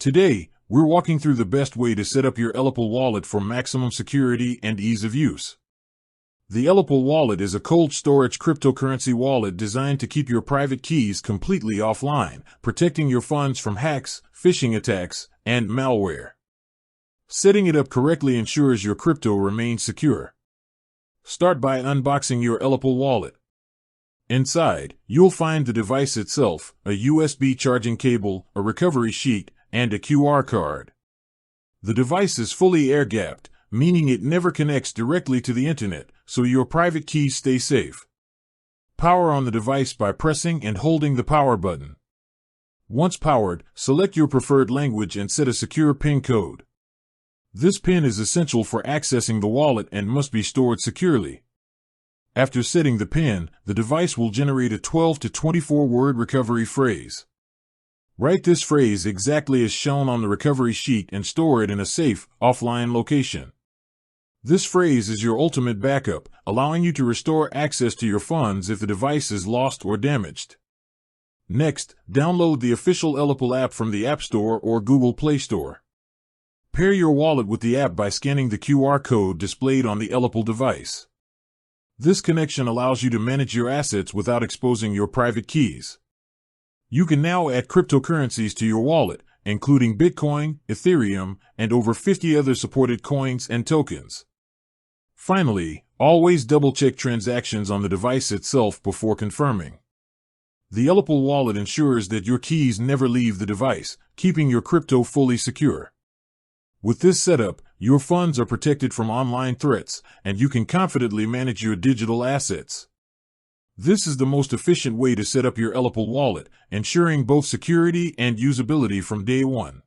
Today, we're walking through the best way to set up your Ellipal wallet for maximum security and ease of use. The Ellipal wallet is a cold storage cryptocurrency wallet designed to keep your private keys completely offline, protecting your funds from hacks, phishing attacks, and malware. Setting it up correctly ensures your crypto remains secure. Start by unboxing your Ellipal wallet. Inside, you'll find the device itself, a USB charging cable, a recovery sheet, and a QR card. The device is fully air-gapped, meaning it never connects directly to the internet, so your private keys stay safe. Power on the device by pressing and holding the power button. Once powered, select your preferred language and set a secure PIN code. This PIN is essential for accessing the wallet and must be stored securely. After setting the PIN, the device will generate a 12 to 24-word recovery phrase. Write this phrase exactly as shown on the recovery sheet and store it in a safe, offline location. This phrase is your ultimate backup, allowing you to restore access to your funds if the device is lost or damaged. Next, download the official Ellipal app from the App Store or Google Play Store. Pair your wallet with the app by scanning the QR code displayed on the Ellipal device. This connection allows you to manage your assets without exposing your private keys. You can now add cryptocurrencies to your wallet, including Bitcoin, Ethereum, and over 50 other supported coins and tokens. Finally, always double-check transactions on the device itself before confirming. The Ellipal wallet ensures that your keys never leave the device, keeping your crypto fully secure. With this setup, your funds are protected from online threats, and you can confidently manage your digital assets. This is the most efficient way to set up your Ellipal wallet, ensuring both security and usability from day one.